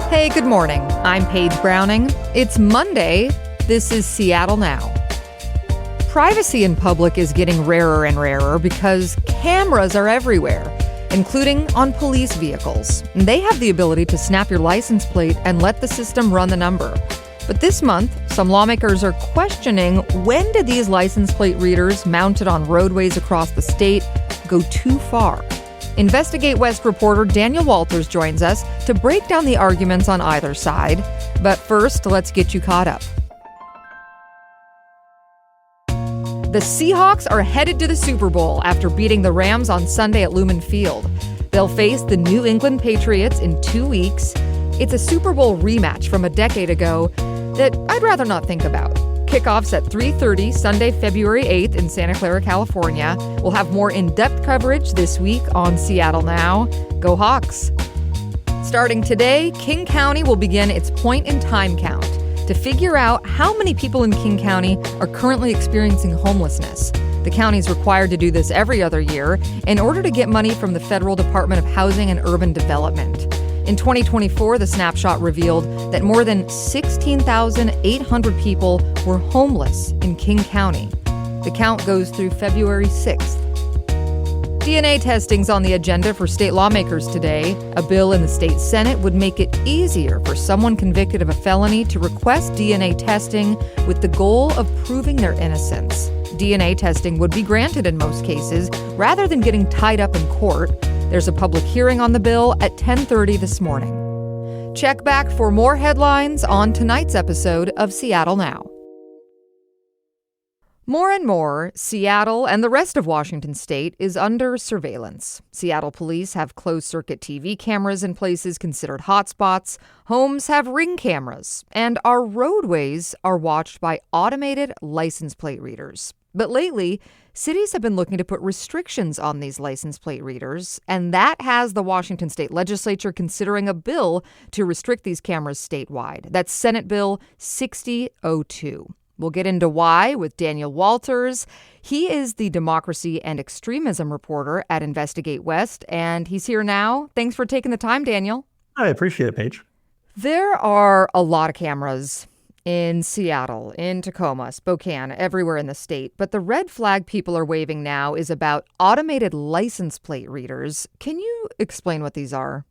Hey, good morning. I'm Paige Browning. It's Monday. This is Seattle Now. Privacy in public is getting rarer and rarer because cameras are everywhere, including on police vehicles. They have the ability to snap your license plate and let the system run the number. But this month, some lawmakers are questioning, when did these license plate readers mounted on roadways across the state go too far? Investigate West reporter Daniel Walters joins us to break down the arguments on either side. But first, let's get you caught up. The Seahawks are headed to the Super Bowl after beating the Rams on Sunday at Lumen Field. They'll face the New England Patriots in 2 weeks. It's a Super Bowl rematch from a decade ago that I'd rather not think about. Kickoffs at 3:30 Sunday, February 8th in Santa Clara, California. We'll have more in-depth coverage this week on Seattle Now. Go Hawks! Starting today, King County will begin its point-in-time count to figure out how many people in King County are currently experiencing homelessness. The county is required to do this every other year in order to get money from the Federal Department of Housing and Urban Development. In 2024, the snapshot revealed that more than 16,800 people were homeless in King County. The count goes through February 6th. DNA testing's on the agenda for state lawmakers today. A bill in the state Senate would make it easier for someone convicted of a felony to request DNA testing with the goal of proving their innocence. DNA testing would be granted in most cases rather than getting tied up in court. There's a public hearing on the bill at 10:30 this morning. Check back for more headlines on tonight's episode of Seattle Now. More and more, Seattle and the rest of Washington state is under surveillance. Seattle police have closed-circuit TV cameras in places considered hotspots, homes have Ring cameras, and our roadways are watched by automated license plate readers. But lately, cities have been looking to put restrictions on these license plate readers, and that has the Washington state legislature considering a bill to restrict these cameras statewide. That's Senate Bill 6002. We'll get into why with Daniel Walters. He is the democracy and extremism reporter at Investigate West, and he's here now. Thanks for taking the time, Daniel. I appreciate it, Paige. There are a lot of cameras in Seattle, in Tacoma, Spokane, everywhere in the state. But the red flag people are waving now is about automated license plate readers. Can you explain what these are?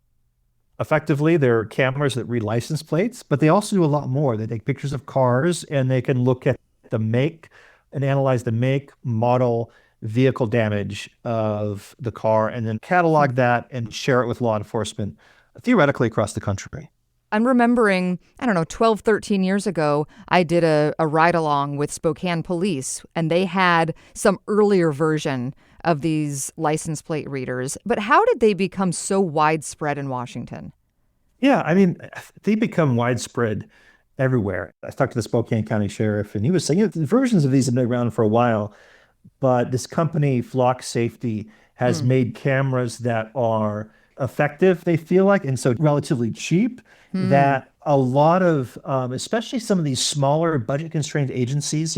Effectively, they're cameras that read license plates, but they also do a lot more. They take pictures of cars and they can look at the make and analyze the make, model, vehicle damage of the car, and then catalog that and share it with law enforcement, theoretically across the country. I'm remembering, 12, 13 years ago, I did a ride-along with Spokane Police, and they had some earlier version of these license plate readers. But how did they become so widespread in Washington? Yeah, they become widespread everywhere. I talked to the Spokane County Sheriff, and he was saying the versions of these have been around for a while, but this company, Flock Safety, has made cameras that are effective, they feel like, and so relatively cheap, that a lot of, especially some of these smaller budget-constrained agencies,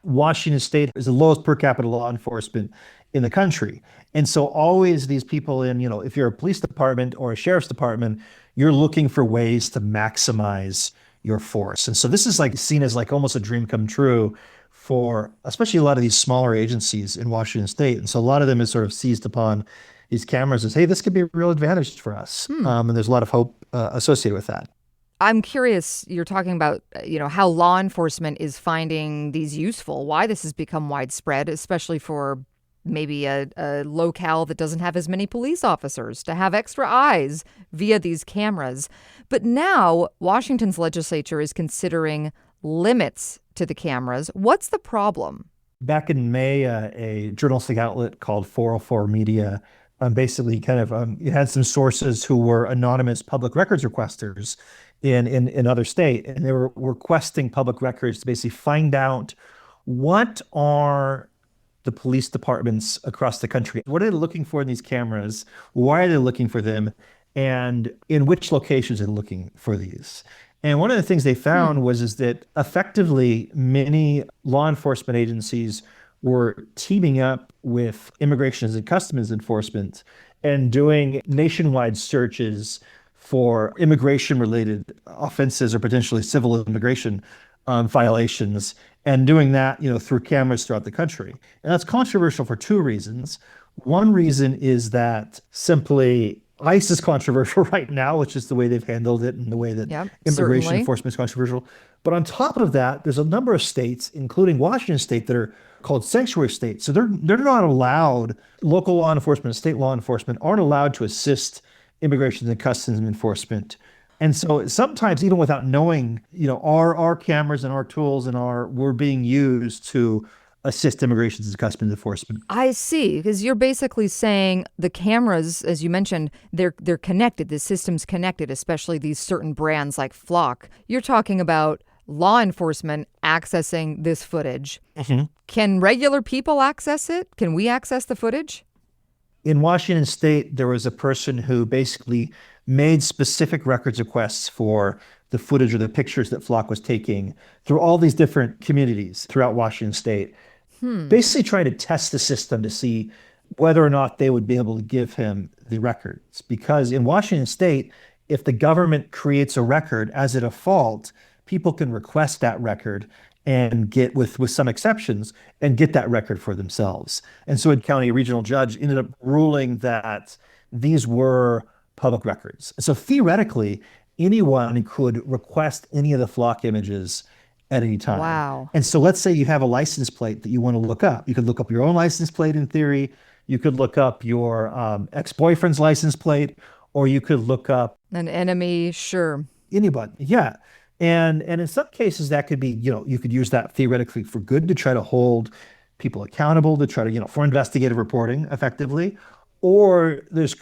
Washington State is the lowest per capita law enforcement in the country. And so always these people in, if you're a police department or a sheriff's department, you're looking for ways to maximize your force. And so this is seen as almost a dream come true for especially a lot of these smaller agencies in Washington State. And so a lot of them is sort of seized upon these cameras as, hey, this could be a real advantage for us. And there's a lot of hope associated with that. I'm curious, you're talking about, how law enforcement is finding these useful, why this has become widespread, especially for maybe a locale that doesn't have as many police officers, to have extra eyes via these cameras. But now Washington's legislature is considering limits to the cameras. What's the problem? Back in May, a journalistic outlet called 404 Media basically it had some sources who were anonymous public records requesters in other state, and they were requesting public records to basically find out what are the police departments across the country, what are they looking for in these cameras, why are they looking for them, and in which locations are they looking for these. And one of the things they found was that effectively many law enforcement agencies were teaming up with Immigration and Customs Enforcement and doing nationwide searches for immigration-related offenses or potentially civil immigration violations, and doing that, through cameras throughout the country. And that's controversial for two reasons. One reason is that simply ICE is controversial right now, which is the way they've handled it and the way that Yep, immigration certainly. enforcement is controversial. But on top of that, there's a number of states, including Washington state, that are called sanctuary states. So they're not allowed, local law enforcement, state law enforcement aren't allowed to assist immigration and customs enforcement. And so sometimes, even without knowing, our cameras and our tools and we're being used to assist immigration and customs enforcement. I see, because you're basically saying the cameras, as you mentioned, they're connected. The system's connected, especially these certain brands like Flock. You're talking about law enforcement accessing this footage. Can regular people access it? Can we access the footage? In Washington state, there was a person who basically made specific records requests for the footage or the pictures that Flock was taking through all these different communities throughout Washington state, basically trying to test the system to see whether or not they would be able to give him the records. Because in Washington state, if the government creates a record as a default, people can request that record and get, with some exceptions, and get that record for themselves. And so a county regional judge ended up ruling that these were public records. So theoretically, anyone could request any of the Flock images at any time. Wow. And so let's say you have a license plate that you want to look up. You could look up your own license plate in theory. You could look up your ex-boyfriend's license plate, or you could look up An enemy, sure. anybody. Yeah. And in some cases that could be, you could use that theoretically for good to try to hold people accountable, to try to, for investigative reporting effectively. Or there's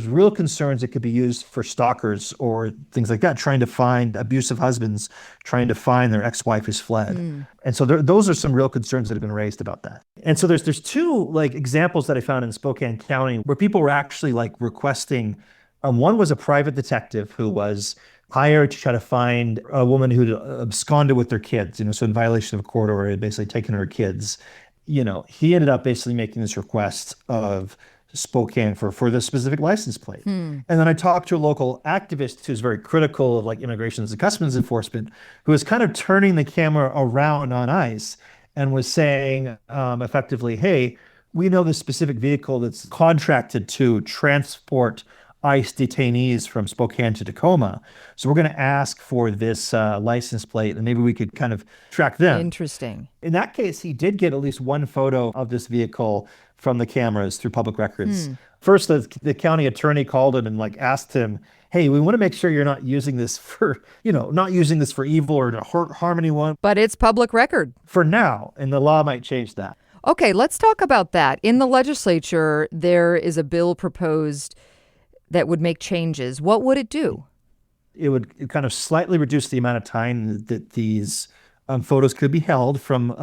real concerns it could be used for stalkers or things like that, trying to find abusive husbands, trying to find their ex-wife who's fled. And so those are some real concerns that have been raised about that. And so there's two examples that I found in Spokane County where people were actually requesting. One was a private detective who was hired to try to find a woman who absconded with their kids, so in violation of a court order, had basically taken her kids. He ended up basically making this request of Spokane for the specific license plate. And then I talked to a local activist who's very critical of immigration and customs enforcement, who was kind of turning the camera around on ICE and was saying effectively, hey, we know this specific vehicle that's contracted to transport ICE detainees from Spokane to Tacoma. So we're going to ask for this license plate, and maybe we could kind of track them. Interesting. In that case, he did get at least one photo of this vehicle from the cameras through public records. First, the county attorney called him and asked him, hey, we want to make sure you're not using this for, not using this for evil or to harm anyone. But it's public record. For now, and the law might change that. Okay, let's talk about that. In the legislature, there is a bill proposed that would make changes. What would it do? It would kind of slightly reduce the amount of time that these photos could be held from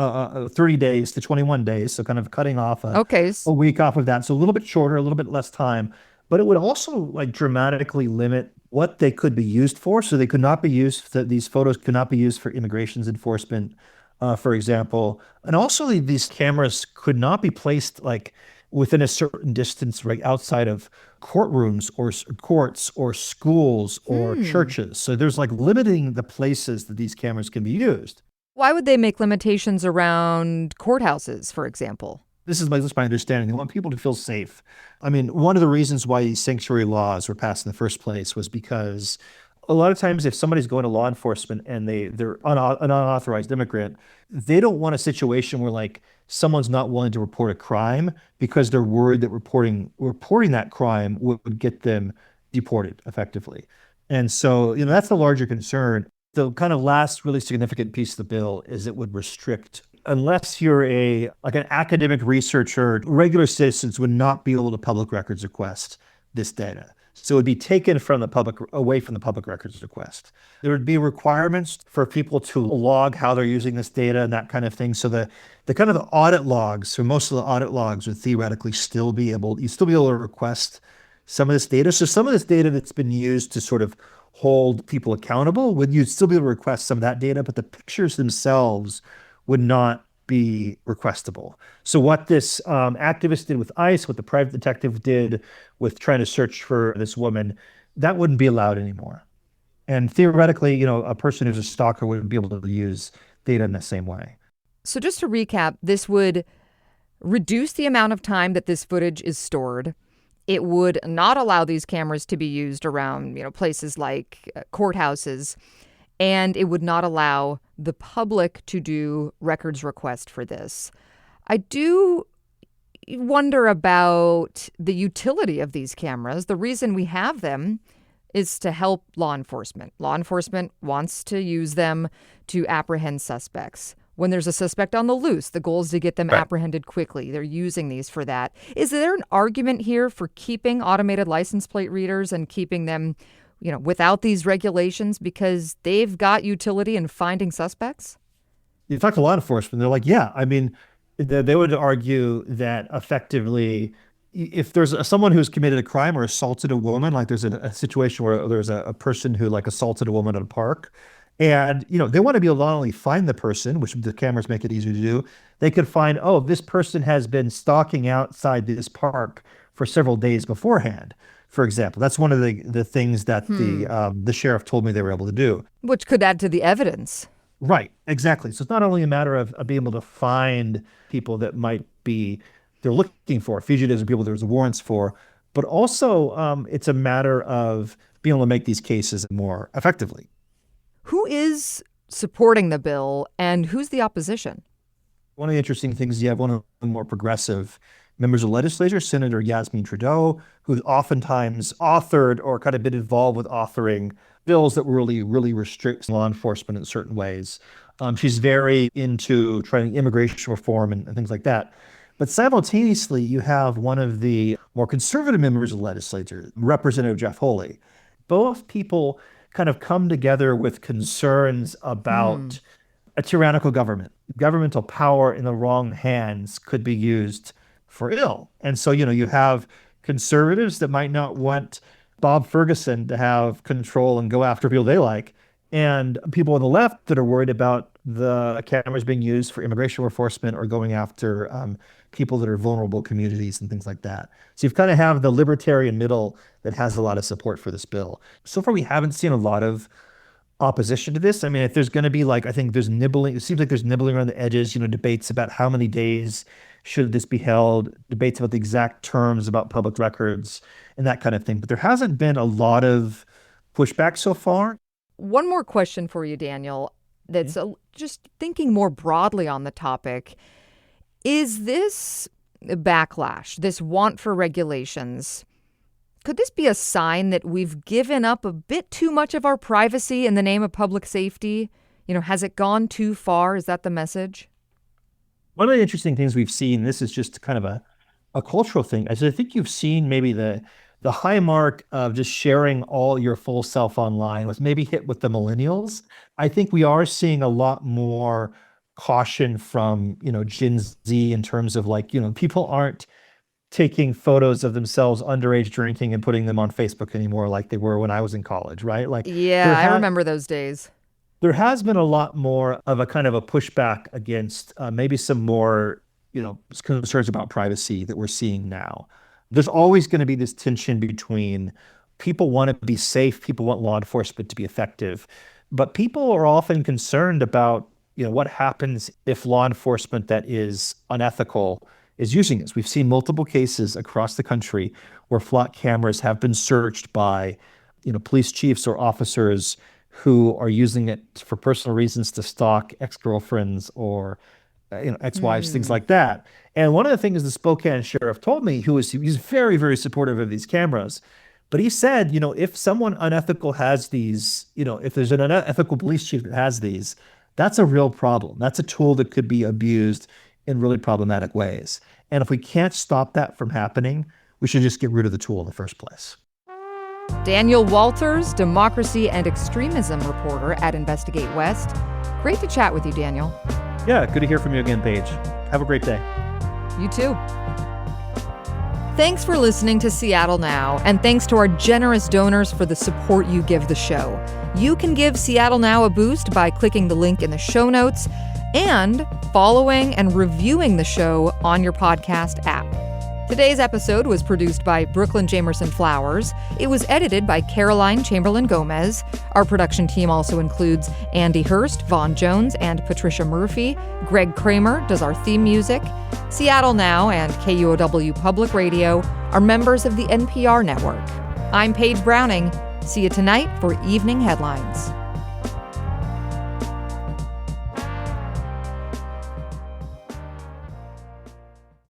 30 days to 21 days. So kind of cutting off a week off of that. So a little bit shorter, a little bit less time. But it would also dramatically limit what they could be used for. So they could not be used, these photos could not be used for immigrations enforcement, for example. And also these cameras could not be placed within a certain distance right outside of courtrooms or courts or schools or churches. So there's limiting the places that these cameras can be used. Why would they make limitations around courthouses, for example? This is my understanding. They want people to feel safe. I mean, one of the reasons why these sanctuary laws were passed in the first place was because a lot of times if somebody's going to law enforcement and they're an unauthorized immigrant, they don't want a situation where someone's not willing to report a crime because they're worried that reporting that crime would get them deported effectively. And so, that's the larger concern. The kind of last really significant piece of the bill is it would restrict, unless you're an academic researcher, regular citizens would not be able to public records request this data. So it would be taken away from the public records request. There would be requirements for people to log how they're using this data and that kind of thing. So the kind of the audit logs, so most of the audit logs would theoretically still be able to request some of this data. So some of this data that's been used to sort of hold people accountable, you'd still be able to request some of that data, but the pictures themselves would not be requestable. So what this activist did with ICE, what the private detective did with trying to search for this woman, that wouldn't be allowed anymore. And theoretically, a person who's a stalker wouldn't be able to use data in the same way. So just to recap, this would reduce the amount of time that this footage is stored. It would not allow these cameras to be used around, places like courthouses, and it would not allow the public to do records request for this. I do wonder about the utility of these cameras. The reason we have them is to help law enforcement. Law enforcement wants to use them to apprehend suspects. When there's a suspect on the loose, the goal is to get them apprehended quickly. They're using these for that. Is there an argument here for keeping automated license plate readers and keeping them, without these regulations because they've got utility in finding suspects? You talk to law enforcement, they're like, yeah, they would argue that effectively, if there's someone who's committed a crime or assaulted a woman, like there's a situation where there's a person who like assaulted a woman at a park, and, they want to be able to not only find the person, which the cameras make it easier to do, they could find, oh, this person has been stalking outside this park for several days beforehand, for example. That's one of the things that the sheriff told me they were able to do. Which could add to the evidence. Right, exactly. So it's not only a matter of being able to find people that they're looking for, fugitives or people there's warrants for, but also it's a matter of being able to make these cases more effectively. Who is supporting the bill and who's the opposition? One of the interesting things, you have one of the more progressive members of the legislature, Senator Yasmin Trudeau, who's oftentimes authored or kind of been involved with authoring bills that really, really restrict law enforcement in certain ways. She's very into trying immigration reform and things like that. But simultaneously, you have one of the more conservative members of the legislature, Representative Jeff Holy. Both people kind of come together with concerns about a tyrannical government. Governmental power in the wrong hands could be used for ill. And so, you have conservatives that might not want Bob Ferguson to have control and go after people they like, and people on the left that are worried about the cameras being used for immigration enforcement or going after people that are vulnerable communities and things like that. So you've kind of have the libertarian middle that has a lot of support for this bill. So far, we haven't seen a lot of opposition to this. If there's going to be I think there's nibbling, it seems like there's nibbling around the edges, debates about how many days should this be held, debates about the exact terms about public records and that kind of thing. But there hasn't been a lot of pushback so far. One more question for you, Daniel, that's just thinking more broadly on the topic. Is this backlash, this want for regulations, could this be a sign that we've given up a bit too much of our privacy in the name of public safety? Has it gone too far? Is that the message? One of the interesting things we've seen, this is just kind of a cultural thing, is I think you've seen maybe the high mark of just sharing all your full self online was maybe hit with the millennials. I think we are seeing a lot more caution from, Gen Z in terms of people aren't taking photos of themselves underage drinking and putting them on Facebook anymore like they were when I was in college, right? I remember those days. There has been a lot more of a kind of a pushback against maybe some more, concerns about privacy that we're seeing now. There's always going to be this tension between people want to be safe, people want law enforcement to be effective, but people are often concerned about, what happens if law enforcement that is unethical is using this. We've seen multiple cases across the country where flock cameras have been searched by, police chiefs or officers who are using it for personal reasons to stalk ex-girlfriends or ex-wives, things like that. And one of the things the Spokane sheriff told me, he's very, very supportive of these cameras, but he said, if someone unethical has these, if there's an unethical police chief that has these, that's a real problem. That's a tool that could be abused in really problematic ways. And if we can't stop that from happening, we should just get rid of the tool in the first place. Daniel Walters, democracy and extremism reporter at Investigate West. Great to chat with you, Daniel. Yeah, good to hear from you again, Paige. Have a great day. You too. Thanks for listening to Seattle Now, and thanks to our generous donors for the support you give the show. You can give Seattle Now a boost by clicking the link in the show notes, and following and reviewing the show on your podcast app. Today's episode was produced by Brooklyn Jamerson Flowers. It was edited by Caroline Chamberlain Gomez. Our production team also includes Andy Hurst, Vaughn Jones, and Patricia Murphy. Greg Kramer does our theme music. Seattle Now and KUOW Public Radio are members of the NPR network. I'm Paige Browning. See you tonight for Evening Headlines.